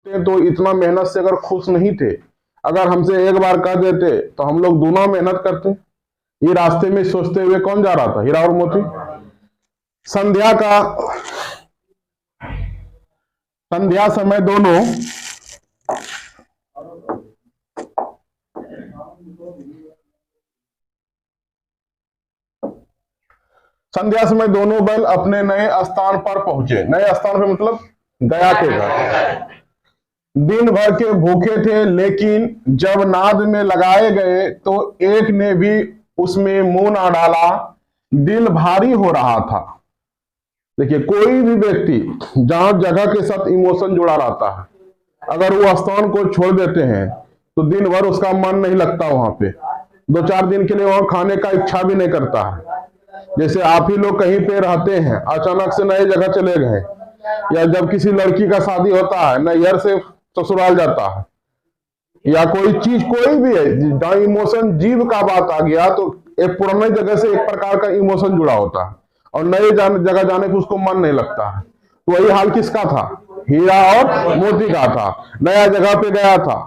सोचते तो इतना मेहनत से अगर खुश नहीं थे, अगर हमसे एक बार कह देते तो हम लोग दोनों मेहनत करते। ये रास्ते में सोचते हुए कौन जा रहा था? हीरा और मोती। संध्या समय दोनों बैल अपने नए स्थान पर पहुंचे। नए स्थान पर मतलब गया के घर। दिन भर के भूखे थे, लेकिन जब नाद में लगाए गए तो एक ने भी उसमें मुंह ना डाला। दिल भारी हो रहा था। देखिए, कोई भी व्यक्ति जहां जगह के साथ इमोशन जुड़ा रहता है, अगर वो स्थान को छोड़ देते हैं तो दिन भर उसका मन नहीं लगता वहां पे। 2-4 दिन के लिए वहां खाने का इच्छा भी नहीं करता है। जैसे आप ही लोग कहीं पे रहते हैं, अचानक से नई जगह चले गए, या जब किसी लड़की का शादी होता है, नैहर से ससुराल जाता है, या कोई चीज कोई भी है जहां इमोशन जीव का बात आ गया, तो एक पुराने जगह से एक प्रकार का इमोशन जुड़ा होता है और नए जगह जाने पर उसको मन नहीं लगता है। तो वही हाल किसका था? हीरा और मोती का था। नया जगह पे गया था,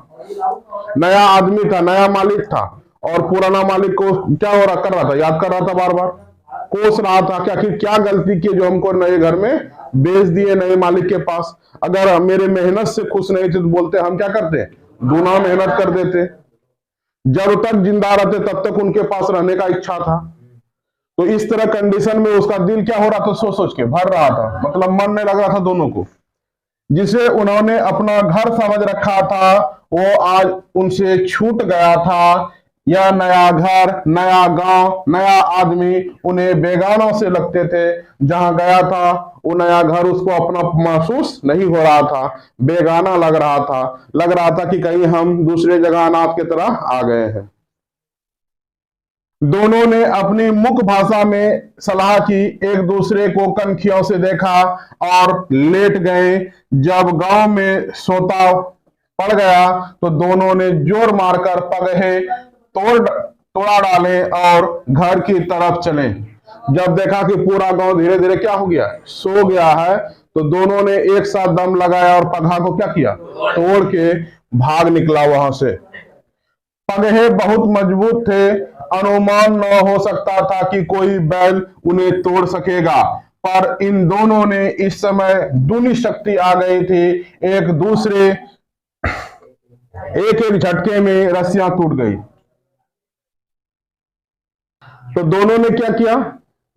नया आदमी था, नया मालिक था, और पुराना मालिक को क्या हो रहा कर रहा था? याद कर रहा था, बार बार कोस रहा था कि आखिर क्या गलती की जो हमको नए घर में बेच दिए नए मालिक के पास। अगर मेरे मेहनत से खुश नहीं थे तो बोलते हम क्या करते? दूना मेहनत कर देते। जब तक जिंदा रहते तब तक उनके पास रहने का इच्छा था। तो इस तरह कंडीशन में उसका दिल क्या हो रहा था? सोच सोच के भर रहा था, मतलब मन नहीं लग रहा था दोनों को। जिसे उन्होंने अपना घर समझ रखा था वो आज उनसे छूट गया था। यह नया घर, नया गांव, नया आदमी उन्हें बेगानों से लगते थे। जहां गया था वो नया घर उसको अपना महसूस नहीं हो रहा था, बेगाना लग रहा था। लग रहा था कि कहीं हम दूसरे जगह अनाथ की तरह आ गए हैं। दोनों ने अपनी मुख्य भाषा में सलाह की, एक दूसरे को कनखियों से देखा और लेट गए। जब गांव में सोता पड़ गया तो दोनों ने जोर मारकर पगहे तोड़ा डाले और घर की तरफ चले। जब देखा कि पूरा गांव धीरे धीरे क्या हो गया? सो गया है, तो दोनों ने एक साथ दम लगाया और पगहा को क्या किया? तोड़ के भाग निकला वहां से। पगहे बहुत मजबूत थे, अनुमान न हो सकता था कि कोई बैल उन्हें तोड़ सकेगा, पर इन दोनों ने इस समय दूनी शक्ति आ गई थी। एक झटके में रस्सियां टूट गई। तो दोनों ने क्या किया?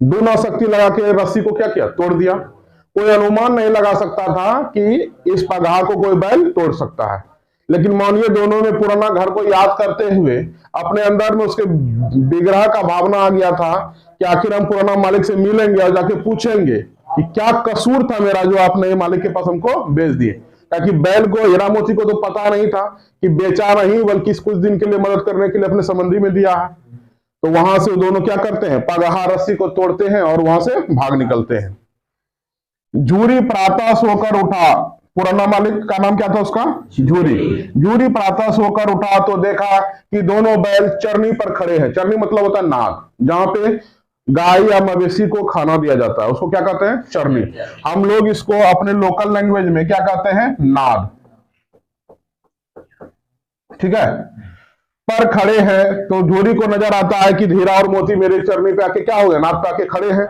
दूना शक्ति लगा के रस्सी को क्या किया? तोड़ दिया। कोई अनुमान नहीं लगा सकता था कि इस पगहा को कोई बैल तोड़ सकता है। लेकिन मानिए दोनों ने पुराना घर को याद करते हुए अपने अंदर में उसके विग्रह का भावना आ गया था कि आखिर हम पुराना मालिक से मिलेंगे और जाके पूछेंगे कि क्या कसूर था मेरा जो आप नए मालिक के पास हमको बेच दिए। ताकि बैल को, हीरा मोती को तो पता नहीं था कि बेचा नहीं, बल्कि कुछ दिन के लिए मदद करने के लिए अपने संबंधी में दिया है। तो वहां से दोनों क्या करते हैं? पगहा रस्सी को तोड़ते हैं और वहां से भाग निकलते हैं। झूरी प्रातः सोकर उठा। पुराना मालिक का नाम क्या था उसका? झूरी प्रातः सोकर उठा तो देखा कि दोनों बैल चरनी पर खड़े हैं। चरनी मतलब होता है नाद, जहां पे गाय या मवेशी को खाना दिया जाता है, उसको क्या कहते हैं? चरनी। हम लोग इसको अपने लोकल लैंग्वेज में क्या कहते हैं? नाद। ठीक है। पर खड़े हैं तो झूरी को नजर आता है कि हीरा और मोती मेरे चरनी पे आके क्या हो गए? नाद पे आके खड़े हैं।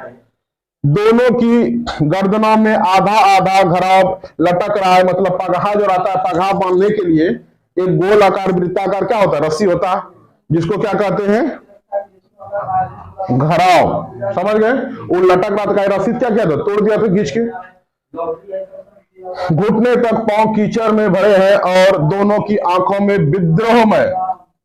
दोनों की गर्दनों में आधा आधा घराव लटक रहा है। मतलब पगहा जो रहता है, पगहा बांधने के लिए एक गोल आकार वृत्ताकार क्या होता है? रस्सी होता है, जिसको क्या कहते हैं? घराव। समझ गए? वो लटक रहा था, रस्सी क्या किया था? तोड़ दिया था खींच के। घुटने तक पांव कीचड़ में भरे हैं और दोनों की आंखों में विद्रोह में,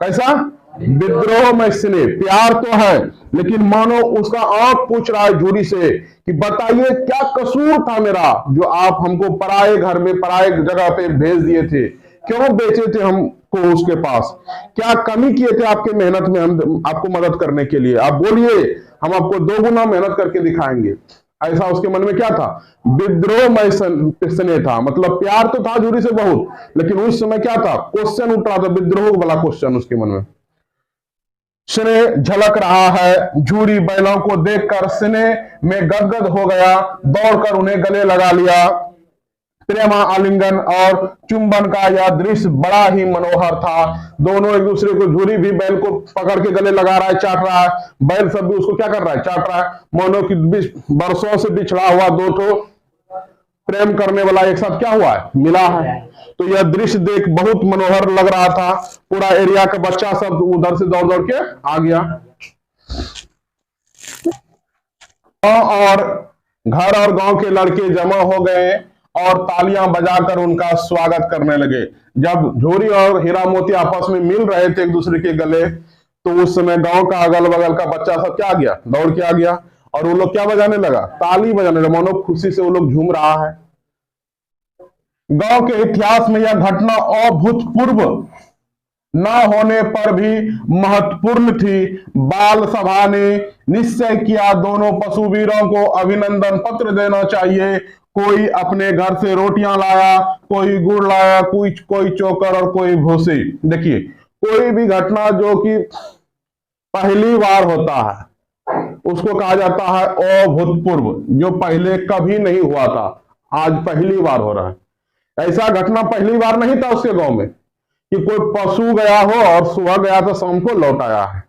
कैसा विद्रोह में स्नेह, प्यार तो है, लेकिन मानो उसका आंख पूछ रहा है झूरी से कि बताइए क्या कसूर था मेरा जो आप हमको पराए घर में, पराए जगह पे भेज दिए थे? क्यों बेचे थे हमको उसके पास? क्या कमी किए थे आपके मेहनत में हम आपको मदद करने के लिए? आप बोलिए, हम आपको 2 गुना मेहनत करके दिखाएंगे। ऐसा उसके मन में क्या था? विद्रोह में स्नेह था। मतलब प्यार तो था झूरी से बहुत, लेकिन उस समय क्या था? क्वेश्चन उठ रहा था, विद्रोह वाला क्वेश्चन उसके मन में। स्नेह झलक रहा है। झूरी बैलों को देखकर स्नेह में गदगद हो गया, दौड़कर उन्हें गले लगा लिया। प्रेम आलिंगन और चुंबन का यह दृश्य बड़ा ही मनोहर था। दोनों एक दूसरे को, झूरी भी बैल को पकड़ के गले लगा रहा है, चाट रहा है, बैल सब भी उसको क्या कर रहा है, चाट रहा है। मानो कि बरसों से बिछड़ा हुआ दो ठो प्रेम करने वाला एक साथ क्या हुआ है, मिला है। तो यह दृश्य देख बहुत मनोहर लग रहा था। पूरा एरिया का बच्चा सब उधर से दौड़ दौड़ के आ गया और घर और गांव के लड़के जमा हो गए और तालियां बजाकर उनका स्वागत करने लगे। जब झोरी और हीरा मोती आपस में मिल रहे थे एक दूसरे के गले, तो उस समय गांव का अगल बगल का बच्चा सब क्या आ गया, दौड़ के आ गया और वो लोग क्या बजाने लगा, ताली बजाने लगा। मानो खुशी से वो लोग झूम रहा है। गांव के इतिहास में यह घटना अभूतपूर्व न होने पर भी महत्वपूर्ण थी। बाल सभा ने निश्चय किया दोनों पशुवीरों को अभिनंदन पत्र देना चाहिए। कोई अपने घर से रोटियां लाया, कोई गुड़ लाया, कोई चोकर और कोई भूसी। देखिए, कोई भी घटना जो कि पहली बार होता है उसको कहा जाता है अभूतपूर्व, जो पहले कभी नहीं हुआ था, आज पहली बार हो रहा है। ऐसा घटना पहली बार नहीं था उसके गांव में कि कोई पशु गया हो और सुबह गया तो शाम को लौट आया है।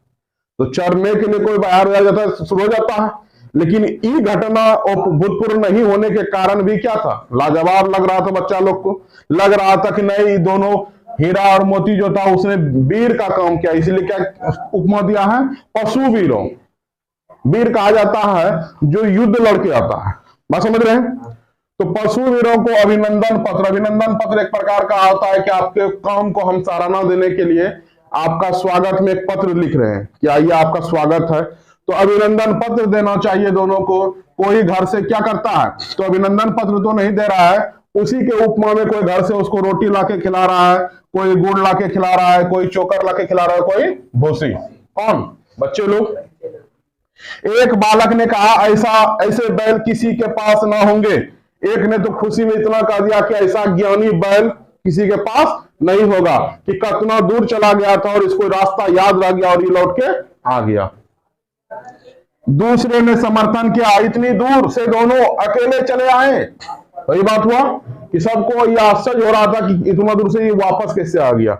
तो चरने के लिए कोई बाहर जाता है, शुरू हो जाता है। लेकिन ये घटना भूतपूर्व नहीं होने के कारण भी क्या था, लाजवाब लग रहा था बच्चा लोग को। लग रहा था कि नहीं, दोनों हीरा और मोती जो था उसने वीर का काम किया, इसलिए क्या उपमा दिया है, पशु वीरों। वीर कहा जाता है जो युद्ध लड़के आता है, बात समझ रहे हैं। तो पशु वीरों को अभिनंदन पत्र, अभिनंदन पत्र एक प्रकार का होता है कि आपके काम को हम सराहना देने के लिए आपका स्वागत में एक पत्र लिख रहे हैं कि आइए आपका स्वागत है। तो अभिनंदन पत्र देना चाहिए दोनों को। कोई घर से क्या करता है, तो अभिनंदन पत्र तो नहीं दे रहा है, उसी के उपमा में कोई घर से उसको रोटी लाके खिला रहा है, कोई गुड़ लाके खिला रहा है, कोई चोकर लाके खिला रहा है, कोई भूसी। कौन, बच्चे लोग। एक बालक ने कहा ऐसे बैल किसी के पास ना होंगे। एक ने तो खुशी में इतना कह दिया कि ऐसा ज्ञानी बैल किसी के पास नहीं होगा, कि कितना दूर चला गया था और इसको रास्ता याद रह गया और ये लौट के आ गया। दूसरे ने समर्थन किया, इतनी दूर से दोनों अकेले चले आए। वही बात हुआ कि सबको यह आश्चर्य हो रहा था कि इतना दूर से ये वापस कैसे आ गया।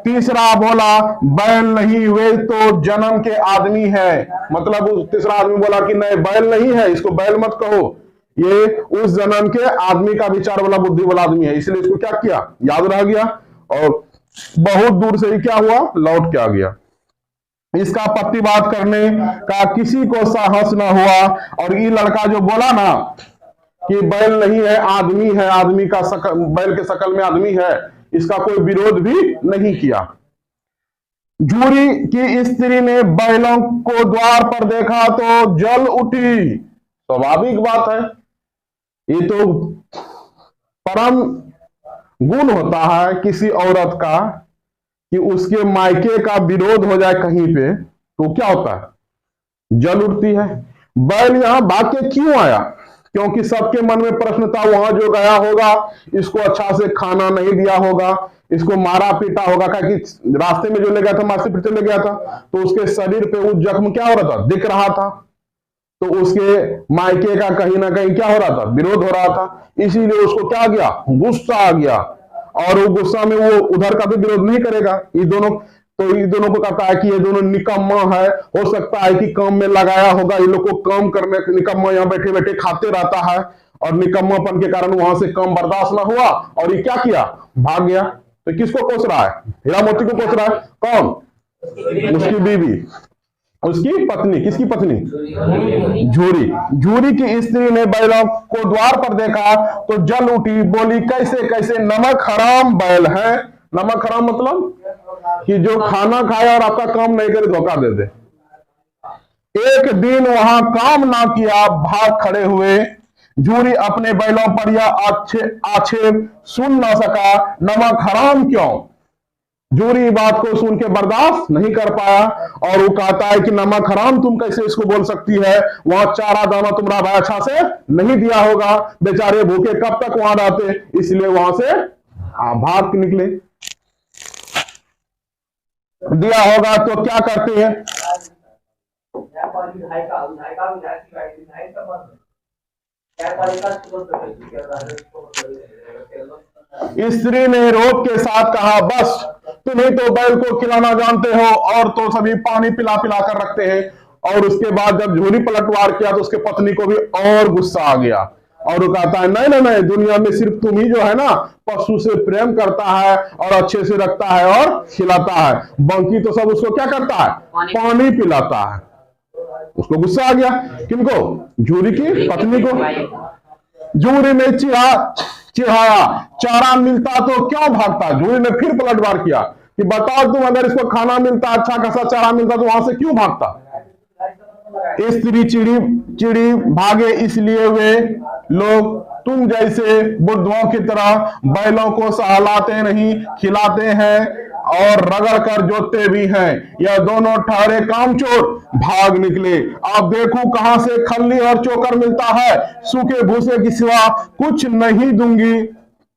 तीसरा बोला, बैल नहीं वे तो जन्म के आदमी है। मतलब तीसरा आदमी बोला कि नहीं, बैल नहीं है, इसको बैल मत कहो, ये उस जन्म के आदमी का विचार वाला, बुद्धि वाला आदमी है, इसलिए इसको क्या किया, याद रह गया और बहुत दूर से ही क्या हुआ, लौट के आ गया। इसका प्रतिवाद करने का किसी को साहस ना हुआ। और ये लड़का जो बोला ना कि बैल नहीं है, आदमी है, आदमी का बैल के शकल में आदमी है, इसका कोई विरोध भी नहीं किया। झूरी की स्त्री ने बैलों को द्वार पर देखा तो जल उठी। स्वाभाविक बात है, ये तो परम गुण होता है किसी औरत का कि उसके मायके का विरोध हो जाए कहीं पे तो क्या होता है, जल उठती है। बैल यहां भाग के क्यों आया, क्योंकि सबके मन में प्रश्न था, वहां जो गया होगा इसको अच्छा से खाना नहीं दिया होगा, इसको मारा पीटा होगा, क्योंकि रास्ते में जो ले गया था मारते पीटते ले गया था, तो उसके शरीर पे वो जख्म क्या हो रहा था, दिख रहा था। तो उसके मायके का कहीं ना कहीं क्या हो रहा था, विरोध हो रहा था। इसीलिए उसको क्या आ गया, गुस्सा आ गया। और वो गुस्सा में वो उधर का भी विरोध नहीं करेगा। ये दोनों को कहता है कि ये दोनों निकम्मा है। हो सकता है कि काम में लगाया होगा, ये लोग को काम करने, निकम्मा यहाँ बैठे बैठे खाते रहता है और निकम्मापन के कारण वहां से काम बर्दाश्त ना हुआ और ये क्या किया, भाग गया। तो किसको कोस रहा है, हीरा मोती को कोस रहा है। कौन, उसकी बीवी, उसकी पत्नी। किसकी पत्नी, झूरी। झूरी की स्त्री ने बैलों को द्वार पर देखा तो जल उठी, बोली कैसे कैसे नमक हराम बैल है। नमक हराम मतलब कि जो खाना खाए और आपका काम नहीं करे, धोखा दे दे। एक दिन वहां काम ना किया, भाग खड़े हुए। झूरी अपने बैलों पर यह आक्षेप सुन ना सका, नमक हराम क्यों। झूरी बात को सुन के बर्दाश्त नहीं कर पाया और वो कहता है कि नमक हराम तुम कैसे इसको बोल सकती है, वहां चारा दाना तुम्हारा भाई अच्छा से नहीं दिया होगा, बेचारे भूखे कब तक वहां रहते, इसलिए वहां से भाग निकले। दिया होगा तो क्या करते हैं, स्त्री ने रोब के साथ कहा, बस तुम ही तो बैल को खिलाना जानते हो, और तो सभी पानी पिला पिला कर रखते हैं। और उसके बाद जब झूरी पलटवार किया तो उसके पत्नी को भी और गुस्सा आ गया, और वो कहता है, नहीं नहीं नहीं, दुनिया में सिर्फ तुम ही जो है ना पशु से प्रेम करता है और अच्छे से रखता है और खिलाता है, बाकी तो सब उसको क्या करता है, पानी पिलाता है। उसको गुस्सा आ गया, किनको, झूरी की पत्नी को। झूरी ने चिढ़ाया, चारा मिलता तो क्यों भागता। झूरी ने फिर पलटवार किया कि बताओ तुम, अगर इसको खाना मिलता, अच्छा खासा चारा मिलता, तो वहां से क्यों भागता। स्त्री चिड़ी भागे, इसलिए वे लोग तुम जैसे बुद्धों की तरह बैलों को सहलाते नहीं, खिलाते हैं और रगड़ कर जोतते भी हैं। यह दोनों ठहरे कामचोर, भाग निकले। अब देखो कहां से खल्ली और चोकर मिलता है, सूखे भूसे की सिवा कुछ नहीं दूंगी,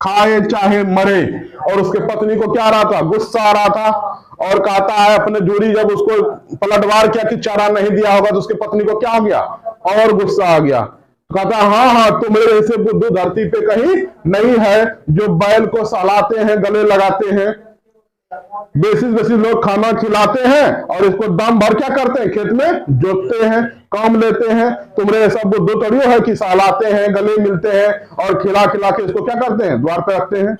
खाए चाहे मरे। और उसके पत्नी को क्या आ रहा था, गुस्सा आ रहा था, और कहता है अपने झूरी जब उसको पलटवार किया कि चारा नहीं दिया होगा, तो उसके पत्नी को क्या हो गया, और गुस्सा आ गया। कहता हाँ हाँ, तुम्हारे ऐसे बुद्धू धरती पे कहीं नहीं है जो बैल को सहलाते हैं, गले लगाते हैं, बेसिस लोग खाना खिलाते हैं और इसको दम भर क्या करते हैं, खेत में जोतते हैं, काम लेते हैं। तुम्हारे ऐसा बुद्धू थोड़ी है कि सहलाते हैं, गले मिलते हैं और खिला खिला के इसको क्या करते हैं, द्वार पे रखते हैं।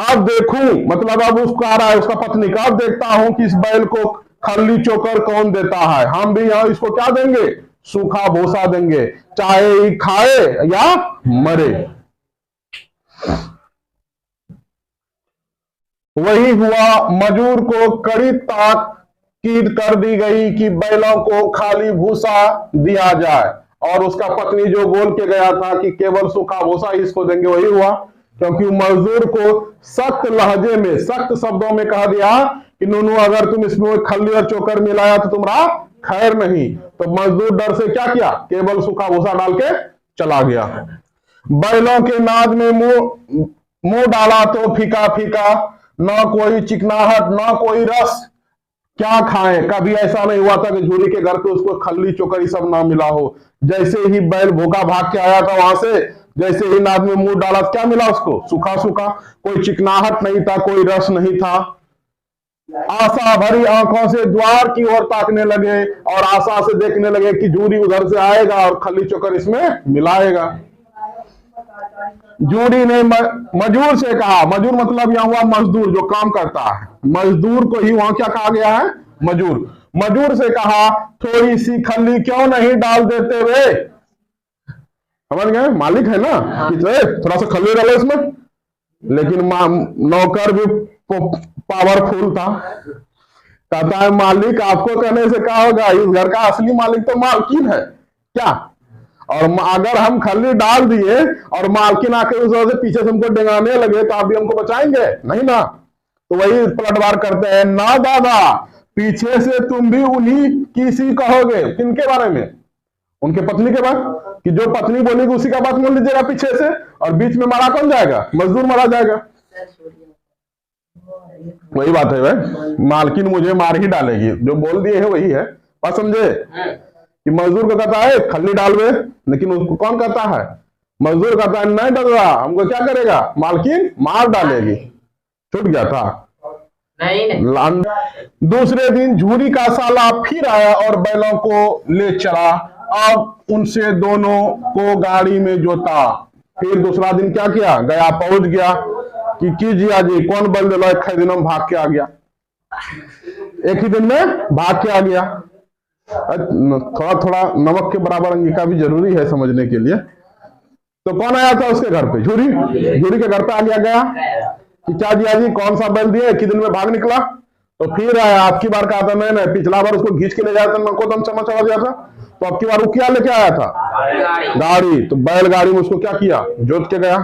अब देखूं, मतलब अब उसका आ रहा है, उसका पत्नी का, अब देखता हूं कि इस बैल को खल्ली चोकर कौन देता है, हम भी यहां इसको क्या देंगे, सूखा भूसा देंगे, चाहे खाए या मरे। वही हुआ, मजूर को कड़ी ताकीद कर दी गई कि बैलों को खाली भूसा दिया जाए, और उसका पत्नी जो बोल के गया था कि केवल सूखा भूसा ही इसको देंगे, वही हुआ। क्योंकि मजदूर को सख्त लहजे में, सख्त शब्दों में कहा दिया कि नूनू, अगर तुम इसमें खल्ली और चोकर मिलाया तो तुम्हारा खैर नहीं। तो मजदूर डर से क्या किया, केवल सूखा भूसा डाल के चला गया। बैलों के नाद में मुंह डाला तो फीका फीका, ना कोई चिकनाहट ना कोई रस, क्या खाएं। कभी ऐसा नहीं हुआ था कि झूरी के घर पे उसको खल्ली चोकर ये सब ना मिला हो। जैसे ही बैल भूखा भाग के आया था वहां से, जैसे ही नाद में मुंह डाला, क्या मिला उसको, सूखा सूखा, कोई चिकनाहट नहीं था, कोई रस नहीं था। आशा भरी आंखों से द्वार की ओर ताकने लगे और आशा से देखने लगे कि झूरी उधर से आएगा और खल्ली चोकर इसमें मिलाएगा। झूरी ने मजूर से कहा, मजूर मतलब यहां हुआ मजदूर जो काम करता है, मजदूर को ही वहां क्या कहा गया है, मजूर। मजूर से कहा, थोड़ी सी खल्ली क्यों नहीं डाल देते वे। समझ गए, मालिक है ना, थोड़ा सा खल्ली डालो इसमें। लेकिन नौकर भी पावरफुल था, कहता है मालिक आपको कहने से क्या होगा, इस घर का असली मालिक तो मालकिन है क्या। और अगर हम खल्ली डाल दिए और मालकिन आकर उस वजह से पीछे से हमको डेंगाने लगे तो आप भी हमको बचाएंगे नहीं ना। तो वही पलटवार करते हैं, ना दादा, पीछे से तुम भी उन्हीं की सी कहोगे। किनके बारे में, उनके पत्नी के बारे, कि जो पत्नी बोलेगी उसी का बात मान लीजिएगा पीछे से, और बीच में मारा कौन जाएगा, मजदूर मारा जाएगा। वही बात है भाई, मालकिन मुझे मार ही डालेगी, जो बोल दिए है वही है, बात समझे। कि मजदूर को कहता है खल्ली डालवे, लेकिन उसको कौन कहता है, मजदूर कहता है नहीं दादा, हमको क्या करेगा, मालकिन मार डालेगी। छूट गया था नहीं। दूसरे दिन झूरी का साला फिर आया और बैलों को ले चला। अब उनसे दोनों को गाड़ी में जोता। फिर दूसरा दिन क्या किया, गया, पहुंच गया कि कीजिए जी, कौन बैल दिला, एक ही दिन में भाग के आ गया, एक ही दिन में भाग के आ गया। थोड़ा थोड़ा नमक के बराबर अंगिका भी जरूरी है समझने के लिए। तो कौन आया था उसके घर पे, झूरी। झूरी के घर पे आ गया कि क्या जिया जी, कौन सा बैल दिया, एक ही दिन में भाग निकला। तो फिर आया, आपकी बार कहा था नहीं, पिछला बार उसको खींच के ले जाया था, नको दम चमच आ गया था। तो अब की बार वो क्या लेके आया था, गाड़ी। तो बैलगाड़ी में उसको क्या किया, जोत के गया।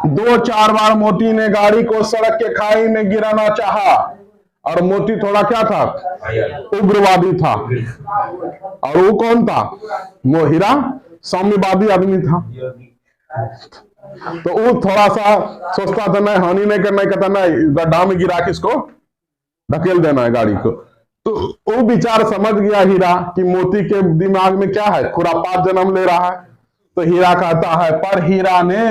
2-4 बार मोती ने गाड़ी को सड़क के खाई में गिराना चाहा, और मोती थोड़ा क्या था, उग्रवादी था। और वो कौन था, वो हीरा साम्यवादी आदमी था। तो वो थोड़ा सा सोचता था नहीं, हानि नहीं करना, कहता नहीं, गड्ढा में गिरा के इसको धकेल देना है गाड़ी को। तो वो विचार समझ गया हीरा कि मोती के दिमाग में क्या है, खुरापात जन्म ले रहा है। तो हीरा कहता है, पर हीरा ने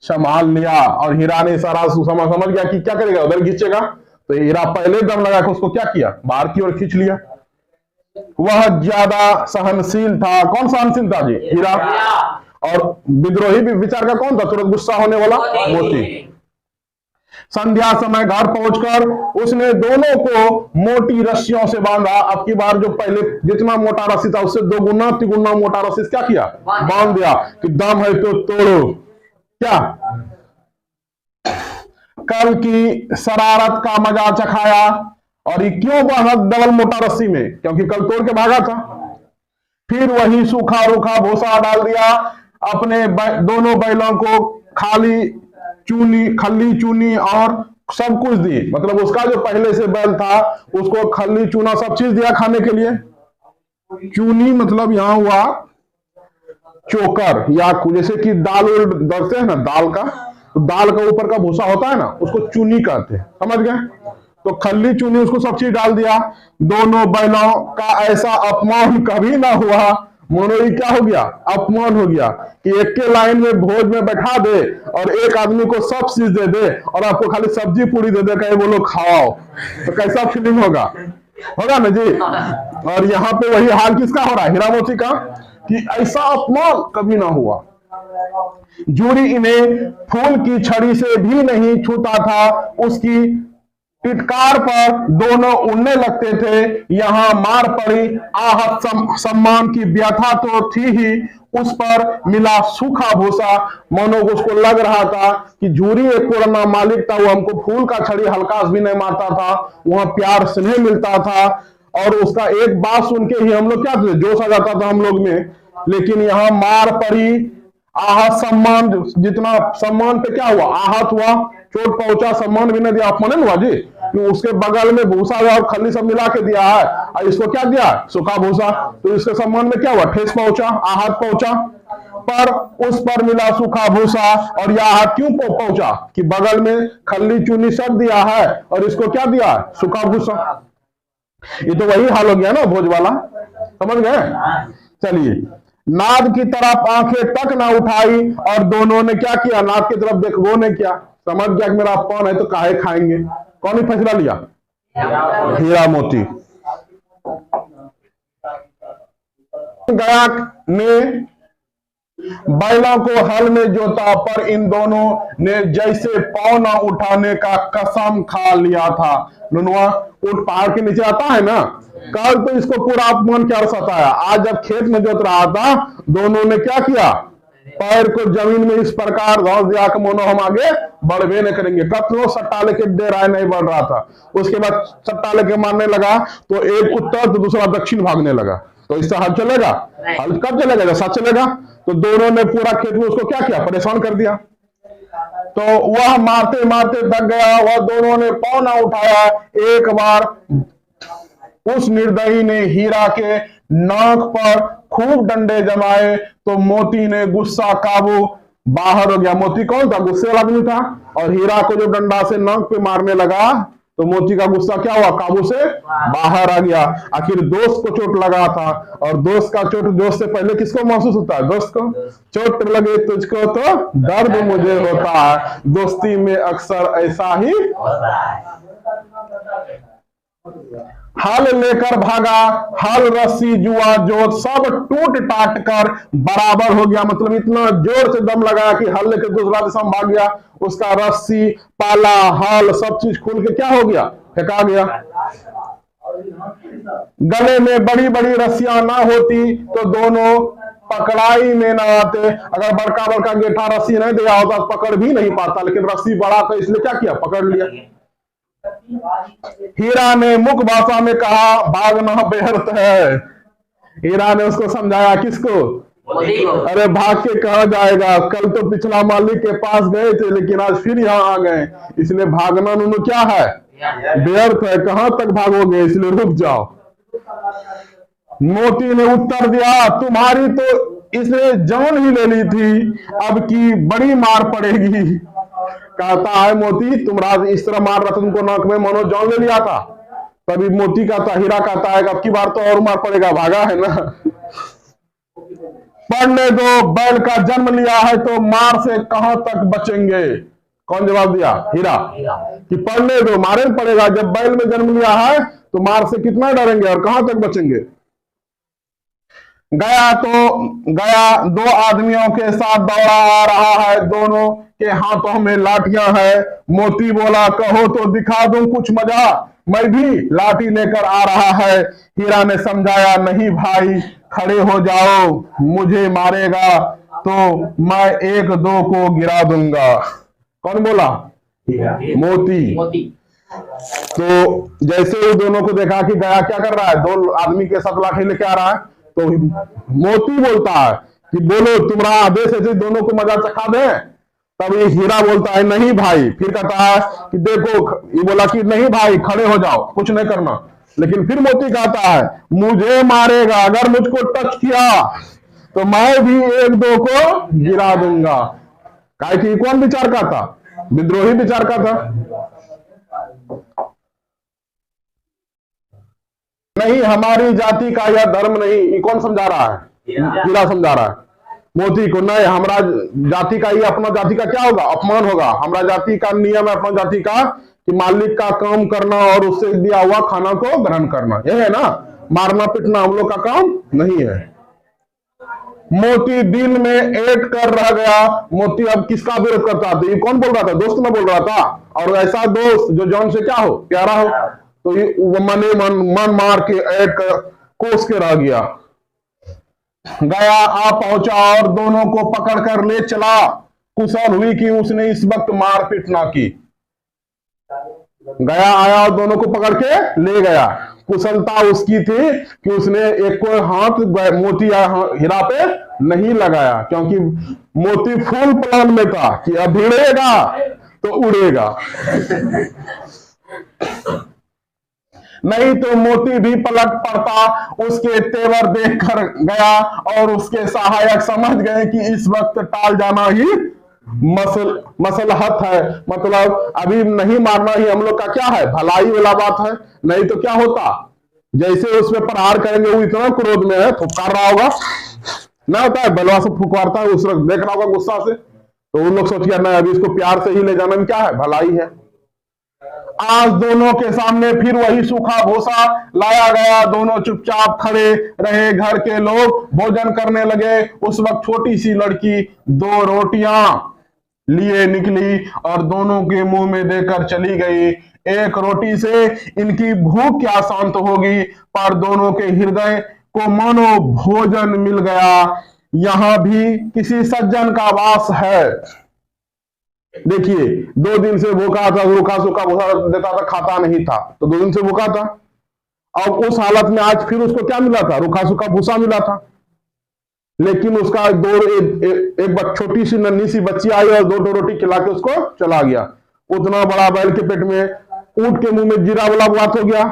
संभाल लिया, और हीरा ने सारा समझ गया कि क्या करेगा, उधर खींचेगा। तो हीरा पहले दम लगा के उसको क्या किया, बाहर की ओर खींच लिया। वह ज्यादा सहनशील था। कौन सहनशील था जी? हीरा। और विद्रोही भी विचार का कौन था, तुरंत गुस्सा होने वाला? मोती। संध्या समय घर पहुंचकर उसने दोनों को मोटी रस्सियों से बांधा। अब की बार जो पहले जितना मोटा रस्सी था उससे 2 गुना 3 गुना मोटा रस्सी क्या किया, बांध दिया कि दम है तो तोड़ो। क्या कल की शरारत का मजा चखाया। और ये क्यों बांधा डबल मोटा रस्सी में, क्योंकि कल तोड़ के भागा था। फिर वही सूखा रूखा भूसा डाल दिया। अपने दोनों बैलों को खल्ली चूनी और सब कुछ दी। मतलब उसका जो पहले से बैल था उसको खल्ली चूना सब चीज दिया खाने के लिए। चूनी मतलब यहां हुआ चोकर, या जैसे कि दाल दरते हैं ना, दाल का ऊपर का भूसा होता है ना, उसको चूनी कहते हैं, समझ गए? तो खल्ली चूनी उसको सब चीज डाल दिया। दोनों बैलों का ऐसा अपमान कभी ना हुआ। मोनोई क्या हो गया, अपमान हो गया कि एक के लाइन में भोज में बैठा दे और एक आदमी को सब चीज दे दे और आपको खाली सब्जी पूरी दे दे, कहे बोलो खाओ, तो कैसा फीलिंग होगा, होगा ना जी? और यहाँ पे वही हाल किसका हो रहा है, हीरा मोती का, कि ऐसा अपमान कभी ना हुआ। जूरी इन्हें फूल की छड़ी से भी नहीं छूता था। उसकी टिटकार पर दोनों उड़ने लगते थे। यहां मार पड़ी आहत सम्मान की व्यथा तो थी ही, उस पर मिला सूखा भूसा। मानो उसको लग रहा था कि झूरी एक पुराना मालिक था, वो हमको फूल का छड़ी हल्का भी नहीं मारता था, वहां प्यार स्नेह मिलता था। और उसका एक बात सुन के ही हम लोग क्या थे, जोश आ जाता था हम लोग में। लेकिन यहाँ मार पड़ी आहत सम्मान, जितना सम्मान पे क्या हुआ, आहत हुआ, चोट पहुंचा, सम्मान भी नहीं दिया, अपमान हुआ जी। तो उसके बगल में भूसा और खल्ली सब मिला के दिया है, और इसको क्या दिया, सूखा भूसा। तो इसके सम्मान में क्या हुआ, ठेस पहुंचा, आहत पहुंचा। पर उस पर मिला सूखा भूसा, और यह आहत क्यों पहुंचा कि बगल में खल्ली चूनी सब दिया है और इसको क्या दिया, सूखा भूसा। ये तो वही हाल हो गया ना भोज वाला, समझ गए? चलिए, नाद की तरफ आंखें तक ना उठाई, और दोनों ने क्या किया, नाद की तरफ देखो ने क्या, समझ गया कि मेरा अपमान है तो काहे खाएंगे। कौन ही फैसला लिया, हीरा मोती। गया ने बैलों को हल में जोता, पर इन दोनों ने जैसे पाँव ना उठाने का कसम खा लिया था। नुनवा ऊंट पहाड़ के नीचे आता है ना, कल तो इसको पूरा अपमान क्या सताया। आज जब खेत में जोत रहा था, दोनों ने क्या किया, पैर को जमीन में इस प्रकार घोंस दिया कि मोनो हम आगे बढ़वे नहीं करेंगे। कतनो सट्टा लेके दे रहा है, नहीं बढ़ रहा था। उसके बाद सट्टा लेके मारने लगा तो एक उत्तर तो दूसरा दक्षिण भागने लगा। तो इससे हल चलेगा, हल कब चलेगा, जब साथ चलेगा। तो दोनों ने पूरा खेत में उसको क्या किया, परेशान कर दिया। तो वह मारते मारते थक गया, वह दोनों ने पाँव ना उठाया। एक बार उस निर्दयी ने हीरा के नाक पर खूब डंडे जमाए, तो मोती ने गुस्सा काबू बाहर हो गया। मोती कौन था, गुस्से वाला आदमी था, और हीरा को जो डंडा से नाक पे मारने लगा तो मोती का गुस्सा क्या हुआ, काबू से बाहर आ गया। आखिर दोस्त को चोट लगा था, और दोस्त का चोट दोस्त से पहले किसको महसूस होता है, दोस्त को। चोट लगे तुझको तो दर्द मुझे होता है, दोस्ती में अक्सर ऐसा ही हल लेकर भागा। हल रस्सी जुआ जोत सब टूट टाट कर बराबर हो गया। मतलब इतना जोर से दम लगाया कि हल लेकर दूसरा दिशा में भाग गया। उसका रस्सी, पाला, हल सब चीज खुल के क्या हो गया, फेंका गया। गले में बड़ी बड़ी रस्सियां ना होती तो दोनों पकड़ाई में ना आते। अगर बड़का बड़का गेठा रस्सी नहीं दिया होता तो पकड़ भी नहीं पाता, लेकिन रस्सी बड़ा था इसलिए क्या किया, पकड़ लिया। हीरा ने मुख भाषा में कहा, भागना व्यर्थ है। हीरा ने उसको समझाया, किसको, अरे भाग के कहा जाएगा, कल तो पिछला मालिक के पास गए थे लेकिन आज फिर यहाँ आ गए, इसलिए भागना नुनु क्या है, व्यर्थ है। कहां तक भागोगे, इसलिए रुक जाओ। मोती ने उत्तर दिया, तुम्हारी तो इसने जान ही ले ली थी, अब की बड़ी मार पड़ेगी। कहता है मोती, तुम राज इस तरह मार रहा था, तुमको नाक में मनो जान ले लिया था, तभी मोती कहता, हीरा कहता है अब की बार तो और मार पड़ेगा, भागा है ना। पढ़ने दो, बैल का जन्म लिया है तो मार से कहां तक बचेंगे? कौन जवाब दिया? हीरा। कि पढ़ने दो, मारे पड़ेगा, जब बैल में जन्म लिया है तो मार से कितना डरेंगे और कहां तक बचेंगे? गया तो गया, दो आदमियों के साथ दौड़ा आ रहा है, दोनों के हाथों में लाठियां है। मोती बोला, कहो तो दिखा दूं कुछ मजा, मैं भी लाठी लेकर आ रहा है। हीरा ने समझाया, नहीं भाई खड़े हो जाओ, मुझे मारेगा तो मैं एक दो को गिरा दूंगा। कौन बोला? मोती। तो जैसे ही दोनों को देखा कि गया क्या कर रहा है, दो आदमी के साथ लाठी लेके आ रहा है, तो मोती बोलता है कि बोलो तुम्हारा आदेश है दोनों को मजा चखा दे। तब ये हीरा बोलता है, नहीं भाई। फिर कहता है कि देखो, ये बोला कि नहीं भाई खड़े हो जाओ, कुछ नहीं करना। लेकिन फिर मोती कहता है, मुझे मारेगा, अगर मुझको टच किया तो मैं भी एक दो को गिरा दूंगा। काहे कि कौन विचार का था? विद्रोही विचार का था। नहीं, हमारी जाति का यह धर्म नहीं। ये कौन समझा रहा है? हीरा समझा रहा है मोती को, नहीं हमारा जाति का, ये अपना जाति का क्या होगा? अपमान होगा। हमारा जाति का नियम है, अपना जाति का, कि मालिक का काम करना और उससे दिया हुआ खाना को ग्रहण करना, यह है ना। मारना पीटना हम लोग का काम नहीं है। मोती दिल में एक कर रह गया। मोती अब किसका विरोध करता था? ये कौन बोल रहा था? दोस्त में बोल रहा था। और ऐसा दोस्त जो जान से क्या हो, प्यारा हो, तो ये मन मार के एक कोस के रह गया। गया आ पहुंचा और दोनों को पकड़कर ले चला। कुशल हुई कि उसने इस वक्त मारपीट ना की। गया आया और दोनों को पकड़ के ले गया। कुशलता उसकी थी कि उसने एक को हाथ मोती या हीरा पे नहीं लगाया, क्योंकि मोती फुल प्लान में था कि अब भिड़ेगा तो उड़ेगा। नहीं तो मोती भी पलट पड़ता। उसके तेवर देखकर गया और उसके सहायक समझ गए कि इस वक्त टाल जाना ही मसलहत है। मतलब अभी नहीं मारना ही हम लोग का क्या है, भलाई वाला बात है। नहीं तो क्या होता, जैसे उसमें प्रहार करेंगे, वो इतना क्रोध में है, फुफकार रहा होगा ना, होता है बलवा से फुकवारता है, उस वक्त देख रहा होगा गुस्सा से, तो उन लोग सोच ना अभी इसको प्यार से ही ले जाना में क्या है, भलाई है। आज दोनों के सामने फिर वही सूखा भूसा लाया गया। दोनों चुपचाप खड़े रहे। घर के लोग भोजन करने लगे। उस वक्त छोटी सी लड़की दो रोटियां लिए निकली और दोनों के मुंह में देकर चली गई। एक रोटी से इनकी भूख क्या शांत होगी, पर दोनों के हृदय को मानो भोजन मिल गया। यहां भी किसी सज्जन का वास है। देखिए, 2 दिन से भूखा था, रूखा सूखा भूसा देता था, खाता नहीं था, तो 2 दिन से भूखा था। अब उस हालत में आज फिर उसको क्या मिला था? रूखा सूखा भूसा मिला था। लेकिन उसका एक छोटी सी नन्ही सी बच्ची आई और 2 रोटी खिला के उसको चला गया। उतना बड़ा बैल के पेट में ऊंट के मुंह में जीरा वाला बात हो गया,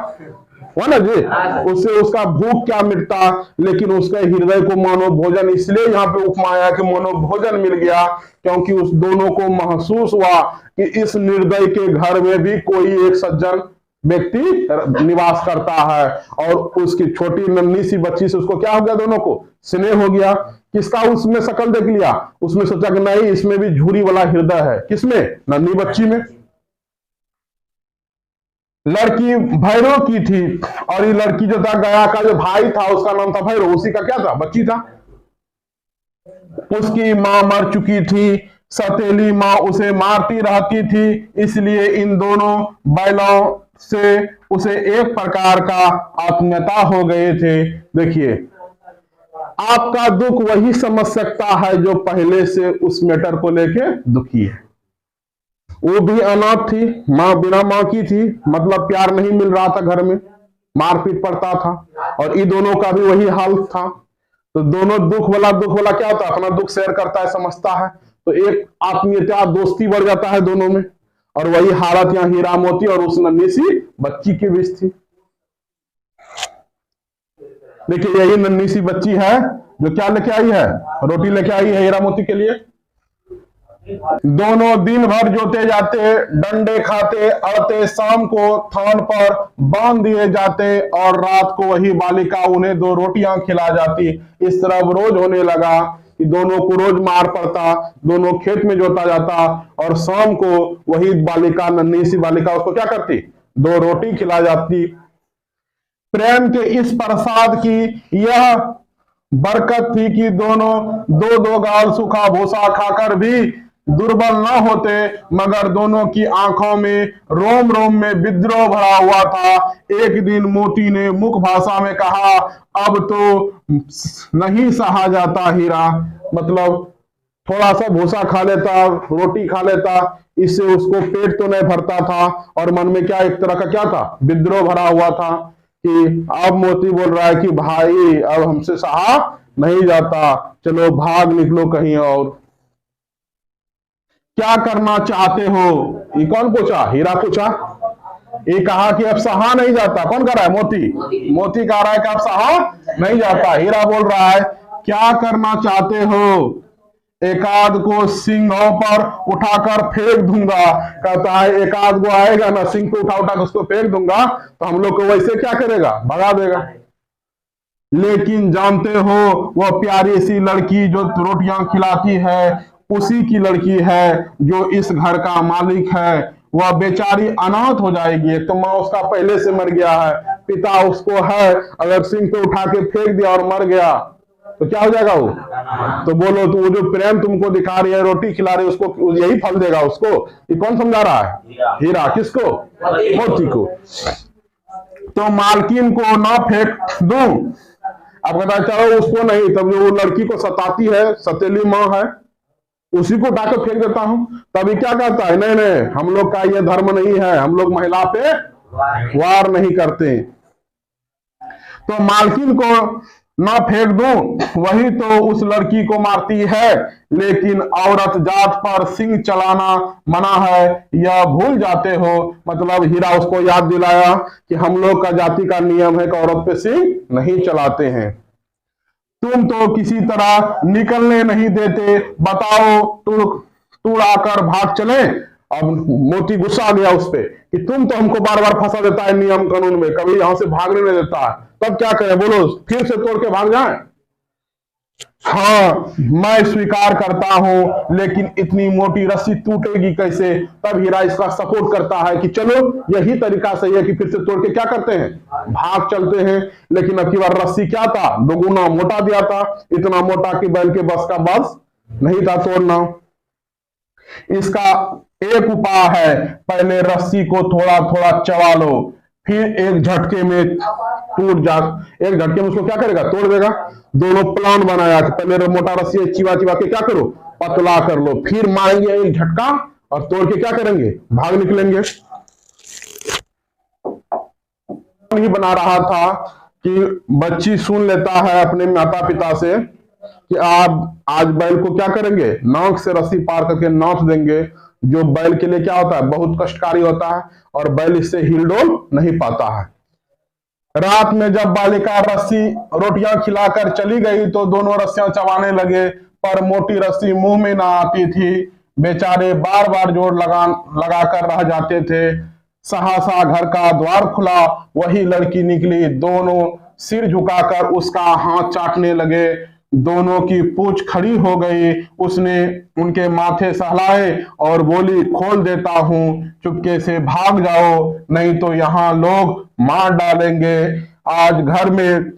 है ना जी। उससे उसका भूख क्या मिटता, लेकिन उसके हृदय को मानो भोजन, इसलिए यहाँ पे उपमा आया कि मानो भोजन मिल गया, क्योंकि उस दोनों को महसूस हुआ कि इस निर्दय के घर में भी कोई एक सज्जन व्यक्ति निवास करता है। और उसकी छोटी नन्ही सी बच्ची से उसको क्या हो गया, दोनों को स्नेह हो गया। किसका उसमें शकल देख लिया, उसमें सोचा कि नहीं इसमें भी झूरी वाला हृदय है। किसमें? नन्ही बच्ची में। लड़की भैरव की थी, और ये लड़की जो था, गया का जो भाई था उसका नाम था भैरव, उसी का क्या था, बच्ची था। उसकी मां मर चुकी थी, सौतेली मां उसे मारती रहती थी, इसलिए इन दोनों बैलों से उसे एक प्रकार का आत्मीयता हो गए थे। देखिए, आपका दुख वही समझ सकता है जो पहले से उस मैटर को लेके दुखी है। वो भी अनाथ थी, मां बिना मां की थी, मतलब प्यार नहीं मिल रहा था घर में, मारपीट पड़ता था, और इन दोनों का भी वही हाल था। तो दोनों दुख वाला क्या होता है, अपना दुख शेयर करता है, समझता है, तो एक आत्मीयता दोस्ती बढ़ जाता है दोनों में। और वही हालत यहाँ हीरा मोती और उस नन्ही सी बच्ची के बीच थी। देखिए, यही नन्ही सी बच्ची है जो क्या लेके आई है, रोटी लेके आई है हीरा मोती के लिए। दोनों दिन भर जोते जाते, डंडे खाते, अड़ते, शाम को थान पर बांध दिए जाते और रात को वही बालिका उन्हें 2 रोटियां खिला जाती। इस तरह रोज होने लगा कि दोनों को रोज मार पड़ता, दोनों खेत में जोता जाता और शाम को वही बालिका, नन्ही सी बालिका, उसको क्या करती, 2 रोटी खिला जाती। प्रेम के इस प्रसाद की यह बरकत थी कि दोनों 2-2 गाल सूखा भूसा खाकर भी दुर्बल न होते, मगर दोनों की आंखों में रोम रोम में विद्रोह भरा हुआ था। एक दिन मोती ने मुख भाषा में कहा, अब तो नहीं सहा जाता हीरा। मतलब थोड़ा सा भूसा खा लेता, रोटी खा लेता, इससे उसको पेट तो नहीं भरता था और मन में क्या, एक तरह का क्या था, विद्रोह भरा हुआ था कि अब मोती बोल रहा है कि भाई अब हमसे सहा नहीं जाता, चलो भाग निकलो कहीं और। क्या करना चाहते हो? ये कौन पूछा? हीरा पूछा। ये कहा कि अब सहा नहीं जाता। कौन कर रहा है? मोती। मोती कह रहा है कि अब सहा नहीं जाता। हीरा बोल रहा है क्या करना चाहते हो? एकाध को सिंहों पर उठाकर फेंक दूंगा। कहता है एकाध को आएगा ना, सिंह को उठा उठा उसको फेंक दूंगा तो हम लोग को वैसे क्या करेगा, भगा देगा। लेकिन जानते हो वह प्यारी सी लड़की जो रोटियां खिलाती है उसी की लड़की है जो इस घर का मालिक है। वह बेचारी अनाथ हो जाएगी। एक तो माँ उसका पहले से मर गया है, पिता उसको है, अगर सिंह पे उठा के फेंक दिया और मर गया तो क्या हो जाएगा वो? तो बोलो, तो वो जो प्रेम तुमको दिखा रही है, रोटी खिला रही है, उसको यही फल देगा उसको? ये कौन समझा रहा है? हीरा। किसको? मोती को। तो मालकिन को ना फेंक दूं, अब कहता चलो उसको नहीं, तब जो वो लड़की को सताती है, सतेली माँ है, उसी को उठाकर फेंक देता हूं। तभी क्या कहता है, नहीं नहीं हम लोग का ये धर्म नहीं है, हम लोग महिला पे वार नहीं करते। तो मालकिन को ना फेंक दूं, वही तो उस लड़की को मारती है। लेकिन औरत जात पर सिंह चलाना मना है, यह भूल जाते हो। मतलब हीरा उसको याद दिलाया कि हम लोग का जाति का नियम है कि औरत पे सिंह नहीं चलाते हैं। तुम तो किसी तरह निकलने नहीं देते, बताओ तू आकर भाग चले। अब मोती गुस्सा आ गया उस पे कि तुम तो हमको बार बार फंसा देता है नियम कानून में, कभी यहां से भागने नहीं देता है, तब क्या करें बोलो, फिर से तोड़ के भाग जाएं? हाँ मैं स्वीकार करता हूं, लेकिन इतनी मोटी रस्सी टूटेगी कैसे? तब हीरा इसका सपोर्ट करता है कि चलो यही तरीका सही है कि फिर से तोड़ के क्या करते हैं, भाग चलते हैं। लेकिन अब की बार रस्सी क्या था, दोगुना मोटा दिया था, इतना मोटा कि बैल के बस का बस नहीं था तोड़ना। इसका एक उपाय है, पहले रस्सी को थोड़ा थोड़ा चबा लो, फिर एक झटके में टूट जा, एक झटके में उसको क्या करेगा, तोड़ देगा। दोनों प्लान बनाया कि पहले मोटा रस्सी चिबा चिबा के क्या करो, पतला कर लो, फिर मारेंगे एक झटका और तोड़ के क्या करेंगे, भाग निकलेंगे। नहीं बना रहा था कि बच्ची सुन लेता है अपने माता पिता से कि आप आज बैल को क्या करेंगे, नाक से रस्सी पार करके नाथ देंगे, जो बैल के लिए क्या होता है, बहुत कष्टकारी होता है और बैल इससे हिलडोल नहीं पाता है। रात में जब बालिका रस्सी रोटियां खिलाकर चली गई तो दोनों रस्सियां चबाने लगे, पर मोटी रस्सी मुंह में ना आती थी। बेचारे बार बार जोर लगाकर रह जाते थे। सहसा घर का द्वार खुला, वही लड़की निकली, दोनों सिर झुकाकर उसका हाथ चाटने लगे। दोनों की पूंछ खड़ी हो गई। उसने उनके माथे सहलाए और बोली, खोल देता हूं, चुपके से भाग जाओ, नहीं तो यहां लोग मार डालेंगे। आज घर में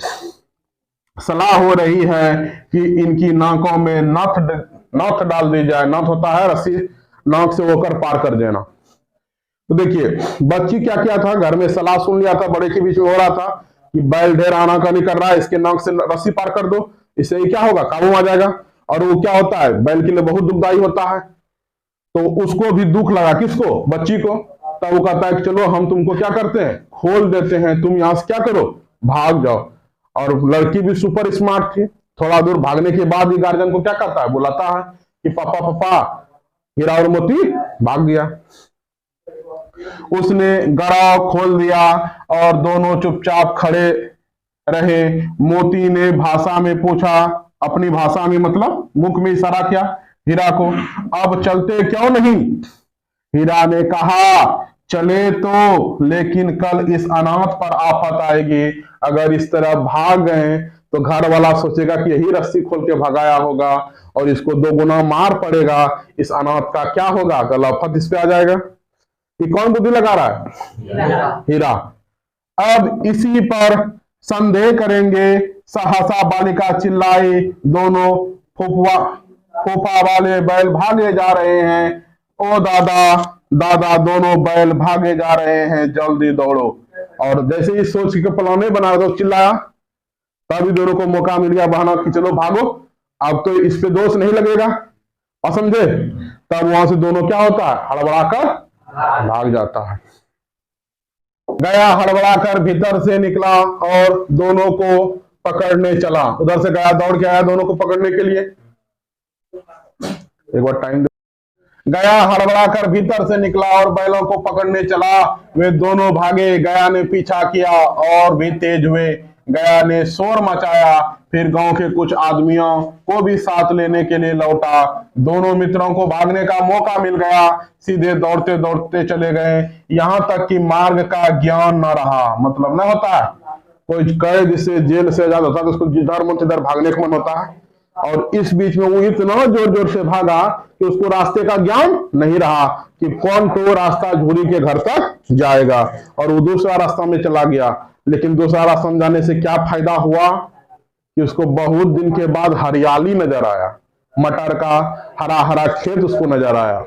सलाह हो रही है कि इनकी नाकों में नथ डाल दी जाए। नथ होता है रस्सी, नाक से होकर पार कर देना। तो देखिए बच्ची क्या किया था, घर में सलाह सुन लिया था, बड़े के बीच में हो रहा था कि बैल ढेर आनाकानी कर रहा है, इसके नाक से रस्सी पार कर दो, इससे क्या होगा, काबू आ जाएगा। और वो क्या होता है, बैल के लिए बहुत दुखदायी होता है। तो उसको भी दुख लगा, किसको, बच्ची को। तब वो कहता है कि चलो हम तुमको क्या करते हैं, खोल देते हैं, तुम यहां से क्या करो, भाग जाओ। और लड़की भी सुपर स्मार्ट थी, थोड़ा दूर भागने के बाद ही गार्जियन को क्या करता है, बुलाता है कि पापा पापा, हीरा और मोती भाग गया। उसने गड़ाव खोल दिया और दोनों चुपचाप खड़े रहे। मोती ने भाषा में पूछा, अपनी भाषा में, मतलब मुख में इशारा किया, हीरा को, अब चलते क्यों नहीं? हीरा ने कहा चले तो, लेकिन कल इस अनाथ पर आफत आएगी। अगर इस तरह भाग गए तो घर वाला सोचेगा कि यही रस्सी खोल के भगाया होगा और इसको 2 गुना मार पड़ेगा, इस अनाथ का क्या होगा? कल आफत इस पे आ जाएगा। ये कौन बुद्धि लगा रहा है? हीरा। अब इसी पर संदेह करेंगे। सहसा बालिका चिल्लाई, दोनों फूफा वाले बैल भागे जा रहे हैं। ओ दादा दादा, दोनों बैल भागे जा रहे हैं, जल्दी दौड़ो। और जैसे ही सोच के पलौने बना तो चिल्लाया, तभी दोनों को मौका मिल गया बहाना कि चलो भागो, अब तो इस पे दोष नहीं लगेगा। और समझे? तब वहां से दोनों क्या होता है? हड़बड़ाकर भाग जाता है। गया हड़बड़ाकर भीतर से निकला और दोनों को पकड़ने चला। उधर से गया दौड़ के आया दोनों को पकड़ने के लिए। एक बार टाइम। गया हड़बड़ाकर भीतर से निकला और बैलों को पकड़ने चला। वे दोनों भागे, गया ने पीछा किया और भी तेज हुए। गया ने शोर मचाया, फिर गांव के कुछ आदमियों को भी साथ लेने के लिए लौटा। दोनों मित्रों को भागने का मौका मिल गया, सीधे दौड़ते दौड़ते चले गए, यहां तक कि मार्ग का ज्ञान न रहा। मतलब न होता है कोई कैद से जेल से आजाद होता है तो उसको जिधर मन तिधर भागने का मन होता है, और इस बीच में वो इतना जोर जोर से भागा कि उसको रास्ते का ज्ञान नहीं रहा कि कौन तो रास्ता झूरी के घर तक जाएगा, और वो दूसरा रास्ता में चला गया। लेकिन दूसरा रास्ता में जाने से क्या फायदा हुआ कि उसको बहुत दिन के बाद हरियाली नजर आया, मटर का हरा हरा खेत उसको नजर आया।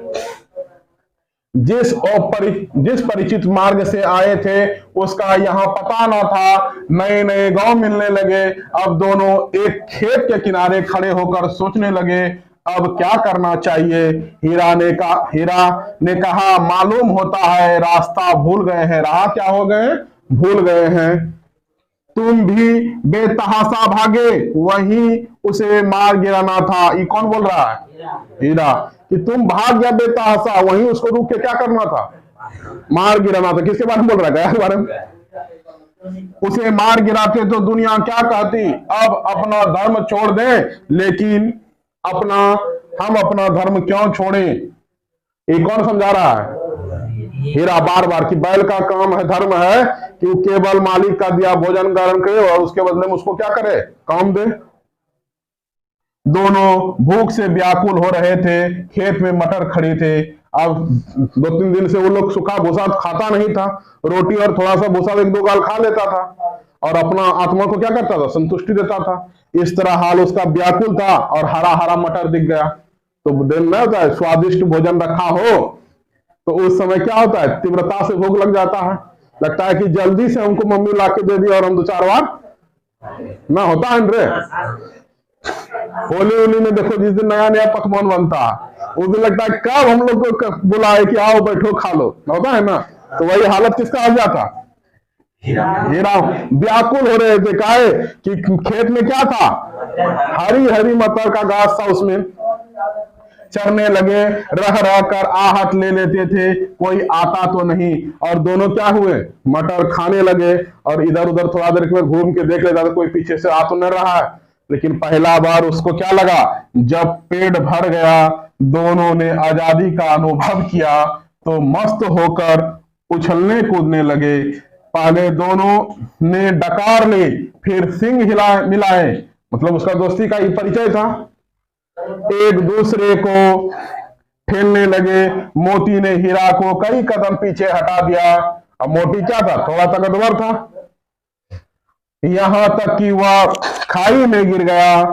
जिस परिचित मार्ग से आए थे उसका यहाँ पता न था। नए नए गांव मिलने लगे। अब दोनों एक खेत के किनारे खड़े होकर सोचने लगे अब क्या करना चाहिए। हीरा ने कहा मालूम होता है रास्ता भूल गए हैं। राह क्या हो गए? भूल गए हैं। तुम भी बेतहासा भागे, वहीं उसे मार गिराना था। ये कौन बोल रहा है? हीरा। कि तुम भाग गया बेतहासा, वहीं उसको रुक के क्या करना था? मार गिराना था। किसके बारे में बोल रहा है? गया के बारे में। उसे मार गिराते तो दुनिया क्या कहती? अब अपना धर्म छोड़ दें, लेकिन हम अपना धर्म क्यों छोड़ें? ये कौन समझा रहा है? हीरा बार बार कि बैल का काम है, धर्म है कि वो केवल मालिक का दिया भोजन ग्रहण करे और उसके बदले में उसको क्या करे? काम दे। दोनों भूख से व्याकुल हो रहे थे। खेत में मटर खड़ी थे। अब 2-3 दिन से वो लोग सूखा भूसा खाता नहीं था, रोटी और थोड़ा सा भूसा 1-2 गाल खा लेता था और अपना आत्मा को क्या करता था? संतुष्टि देता था। इस तरह हाल उसका व्याकुल था और हरा हरा मटर दिख गया तो दिन में होता है स्वादिष्ट भोजन रखा हो तो उस समय क्या होता है? तीव्रता से भूख लग जाता है, लगता है कि जल्दी से हमको मम्मी ला के दे दी और हम 2-4 बार ना होता है रे। होली में देखो जिस दिन नया नया पकवान बनता है उस दिन लगता है कब हम लोग को बुलाए कि आओ बैठो खा लो, होता है ना। तो वही हालत किसका आ जाता? हीरा व्याकुल हो रहे थे। काहे कि खेत में क्या था? हरी हरी मटर का घास था, उसमें चरने लगे। रह रह कर आहट ले लेते थे, कोई आता तो नहीं। और दोनों क्या हुए? मटर खाने लगे और इधर उधर थोड़ा देर में घूम के देख लेता था कोई पीछे से आ तो नहीं रहा है। लेकिन पहला बार उसको क्या लगा? जब पेट भर गया, दोनों ने आजादी का अनुभव किया तो मस्त होकर उछलने कूदने लगे। पहले दोनों ने डकार ली, फिर सिंह मिलाए, मतलब उसका दोस्ती का ही परिचय था। एक दूसरे को ठेलने लगे। मोती ने हीरा को कई कदम पीछे हटा दिया। अब मोती क्या था? थोड़ा ताकतवर था, यहां तक कि वह खाई में गिर गया।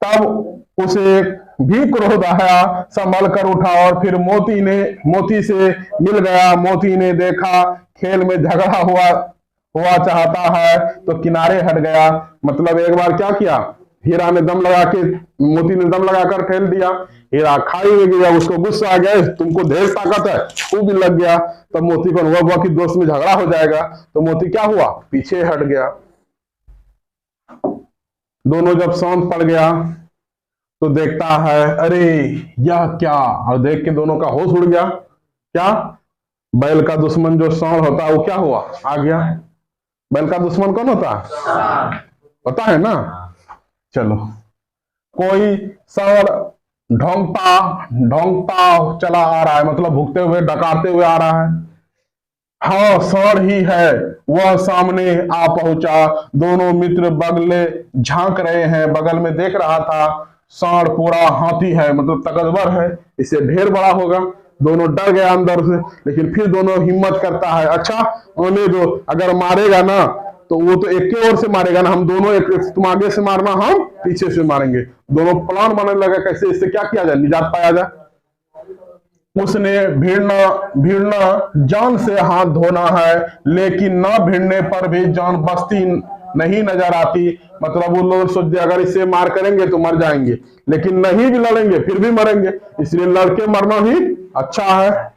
तब उसे भी क्रोध आया, संभल कर उठा और फिर मोती से मिल गया। मोती ने देखा खेल में झगड़ा हुआ चाहता है तो किनारे हट गया। मतलब एक बार क्या किया? हीरा ने दम लगा के, मोती ने दम लगाकर ठेल दिया। हीरा खाई में गिरा, उसको गुस्सा आ गया, तुमको ढेर ताकत है, वो भी लग गया। तब मोती को अनुभव हुआ कि दोस्त में झगड़ा हो जाएगा तो मोती क्या हुआ? पीछे हट गया। दोनों जब शांत पड़ गया तो देखता है अरे यह क्या, और देख के दोनों का होश उड़ गया। क्या? बैल का दुश्मन जो सांड होता है वो क्या हुआ? आ गया। बैल का दुश्मन कौन होता है? पता है ना। चलो, कोई सांड ढोंगता ढोंगता चला आ रहा है, मतलब भुगते हुए डकारते हुए आ रहा है। हाँ सांड ही है, वह सामने आ पहुंचा। दोनों मित्र बगले झांक रहे हैं, बगल में देख रहा था। सांड पूरा हाथी है, मतलब तकबर है, इससे ढेर बड़ा होगा। दोनों डर गया अंदर से, लेकिन फिर दोनों हिम्मत करता है, अच्छा आने दो, अगर मारेगा ना तो वो तो एक के ओर से मारेगा ना, हम दोनों एक, तुम आगे से मारना, हम पीछे से मारेंगे। दोनों प्लान बनाने लगे कैसे इससे क्या किया जाए, निजात पाया जाए। उसने भिड़ना जान से हाथ धोना है, लेकिन न भिड़ने पर भी जान बचती नहीं नजर आती। मतलब वो लोग सोचते अगर इसे मार करेंगे तो मर जाएंगे, लेकिन नहीं भी लड़ेंगे फिर भी मरेंगे, इसलिए लड़के मरना ही अच्छा है।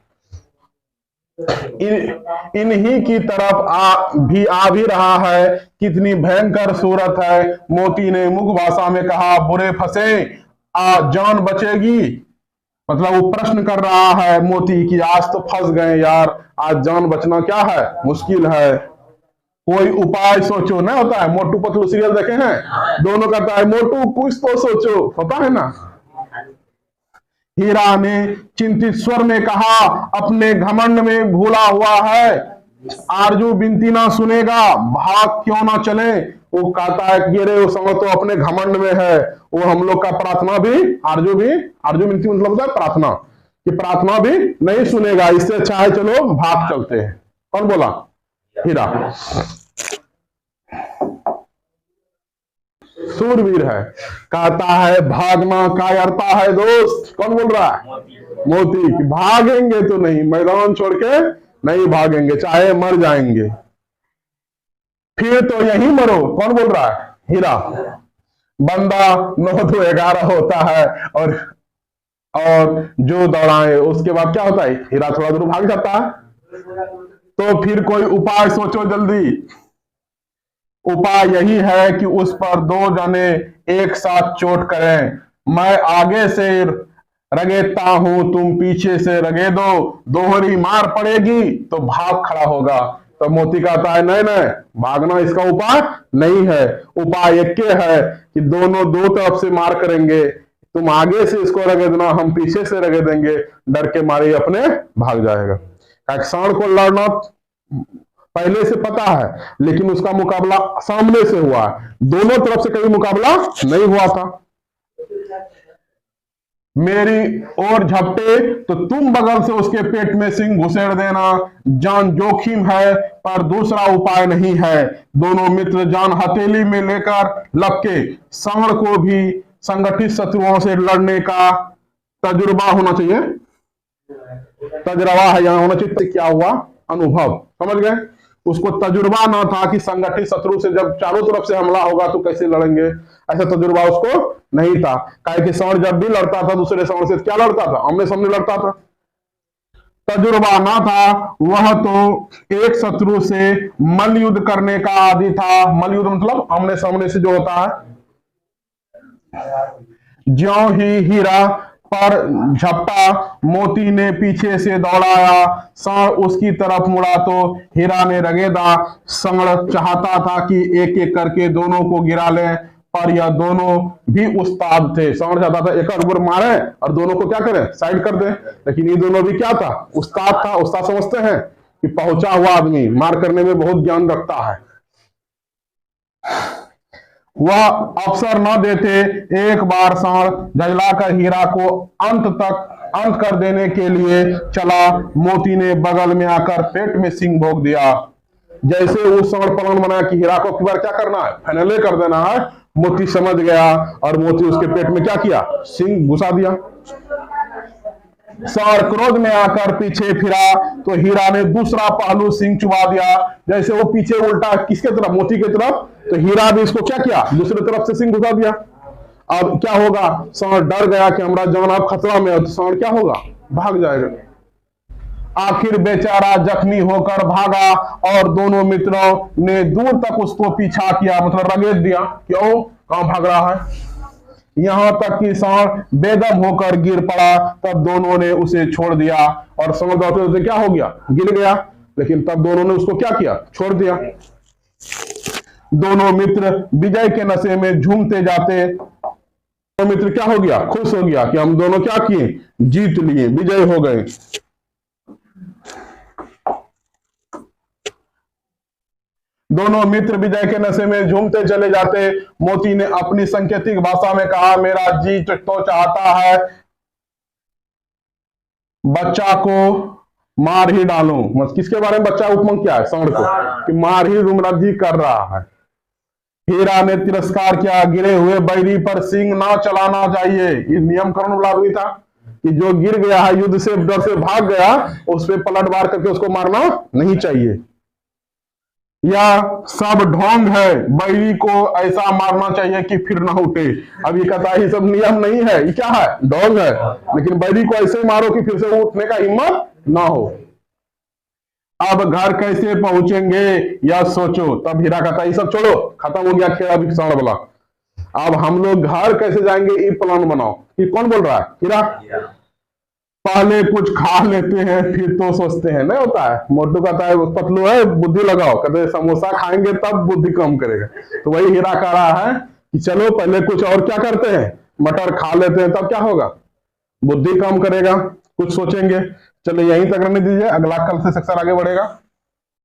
इन्हीं की तरफ आ भी रहा है, कितनी भयंकर सूरत है। मोती ने मुख भाषा में कहा, बुरे फंसे, जान बचेगी। मतलब वो प्रश्न कर रहा है मोती कि आज तो फंस गए यार, आज जान बचना क्या है, मुश्किल है, कोई उपाय सोचो। ना होता है मोटू पतलू सीरियल देखे हैं, दोनों कहता है मोटू कुछ तो सोचो, होता है ना। हीरा ने चिंतित स्वर में कहा, अपने घमंड में भूला हुआ है, आरजू बिनती ना सुनेगा, भाग क्यों ना चले। वो कहता है कि अरे वो समय तो अपने घमंड में है, वो हम लोग का प्रार्थना भी, आरजू बिनती मतलब होता है प्रार्थना, कि प्रार्थना भी नहीं सुनेगा, इससे अच्छा है चलो भाग चलते हैं। कौन बोला? हीरा। सूरवीर है, कहता है भागना कायरता है दोस्त। कौन बोल रहा है? मोती। कि भागेंगे तो नहीं, मैदान छोड़ के नहीं भागेंगे, चाहे मर जाएंगे, फिर तो यही मरो। कौन बोल रहा है? हीरा। बंदा 9 तो 11 होता है, और जो दौड़ाए उसके बाद क्या होता है, हीरा थोड़ा दूर भाग जाता है। तो फिर कोई उपाय सोचो जल्दी। उपाय यही है कि उस पर 2 जने एक साथ चोट करें, मैं आगे से रगेता हूं, तुम पीछे से रगे दो, दोहरी मार पड़ेगी तो भाग खड़ा होगा। तो मोती कहता है नहीं नहीं, भागना इसका उपाय नहीं है, उपाय एक के है कि दोनों 2 तरफ से मार करेंगे, तुम आगे से इसको रगे देना, हम पीछे से रगे देंगे, डर के मारे अपने भाग जाएगा। सांड को लड़ना पहले से पता है, लेकिन उसका मुकाबला सामने से हुआ, दोनों तरफ से कभी मुकाबला नहीं हुआ था। मेरी ओर झपटे तो तुम बगल से उसके पेट में सिंह घुसेड़ देना, जान जोखिम है पर दूसरा उपाय नहीं है। दोनों मित्र जान हथेली में लेकर लपके। सांड को भी संगठित शत्रुओं से लड़ने का तजुर्बा होना चाहिए, तजरबा है यहां होना चाहिए। क्या हुआ? अनुभव। समझ गए? उसको तजुर्बा ना था कि संगठित शत्रु से जब चारों तरफ से हमला होगा तो कैसे लड़ेंगे, ऐसा तजुर्बा उसको नहीं था। काहे कि सांड जब भी लड़ता था दूसरे सांड से क्या लड़ता था, आमने सामने लड़ता था, तजुर्बा ना था। वह तो एक शत्रु से मल युद्ध करने का आदि था। मल युद्ध मतलब आमने सामने से जो होता है। ज्यों ही हीरा पर झपटा, मोती ने पीछे से दौड़ाया, सांड उसकी तरफ मुड़ा तो हीरा ने रगेदा। सांड चाहता था कि एक एक करके दोनों को गिरा ले, पर यह दोनों भी उस्ताद थे। सांड चाहता था एक और मारे और दोनों को क्या करें, साइड कर दे, लेकिन ये दोनों भी क्या था, उस्ताद था। उस्ताद समझते हैं कि पहुंचा हुआ आदमी मार करने में बहुत ज्ञान रखता है। वह अवसर न देते, एक बार सांड झजलाकर हीरा को अंत कर देने के लिए चला। मोती ने बगल में आकर पेट में सिंह भोग दिया। जैसे वो सांड प्लान बनाया कि हीरा को बार क्या करना है, फाइनल कर देना है, मोती समझ गया और मोती उसके पेट में क्या किया, सिंह घुसा दिया। सांड क्रोध में आकर पीछे फिरा तो हीरा ने दूसरा पहलू सिंह चुबा दिया। जैसे वो पीछे उल्टा किसके तरफ, मोती की तरफ, तो हीरा भी इसको क्या किया, दूसरी तरफ से सिंह घुसा दिया। अब क्या होगा, सांड डर गया कि हमारा जान अब खतरा में है, तो सांड क्या होगा, भाग जाएगा। आखिर बेचारा जख्मी होकर भागा और दोनों मित्रों ने दूर तक उसको पीछा किया, मतलब रगेद दिया, क्यों कहां भाग रहा है। यहां तक कि सांड बेदम होकर गिर पड़ा, तब दोनों ने उसे छोड़ दिया और सांड दौड़ते दौड़ते क्या हो गया, गिर गया, लेकिन तब दोनों ने उसको क्या किया, छोड़ दिया। दोनों मित्र विजय के नशे में झूमते जाते तो मित्र क्या हो गया, खुश हो गया कि हम दोनों क्या किए, जीत लिए, विजय हो गए। दोनों मित्र विजय के नशे में झूमते चले जाते। मोती ने अपनी सांकेतिक भाषा में कहा, मेरा जी तो चाहता है बच्चा को मार ही डालूं। मतलब किसके बारे में, बच्चा उपमान क्या है, सांड को, कि मार ही रुमरजी कर रहा है। हीरा ने तिरस्कार किया, गिरे हुए बैरी पर सींग ना चलाना चाहिए। ये नियम कानून वाला आदमी था कि जो गिर गया है, युद्ध से डर से भाग गया, उस पर पलटवार करके उसको मारना नहीं चाहिए। या सब ढोंग है, बैरी को ऐसा मारना चाहिए कि फिर ना उठे। अब ये कहता है ये सब नियम नहीं है, ये क्या है, ढोंग है, लेकिन बैरी को ऐसे मारो कि फिर से उठने का हिम्मत ना हो। अब घर कैसे पहुंचेंगे या सोचो। तब हीरा कहता है ये सब छोड़ो, खत्म हो गया खेला विकसाण वाला, अब हम लोग घर कैसे जाएंगे ये प्लान बनाओ। ये कौन बोल रहा है, हीरा। पहले कुछ खा लेते हैं फिर तो सोचते हैं, नहीं होता है। मोटू कहता है पतलू है बुद्धि लगाओ, कहते हैं समोसा खाएंगे तब बुद्धि कम करेगा। तो वही हीरा कह रहा है कि चलो पहले कुछ और क्या करते हैं, मटर खा लेते हैं, तब क्या होगा, बुद्धि कम करेगा, कुछ सोचेंगे। चलो यहीं तक रहने दीजिए, अगला कल से सेक्शन आगे बढ़ेगा।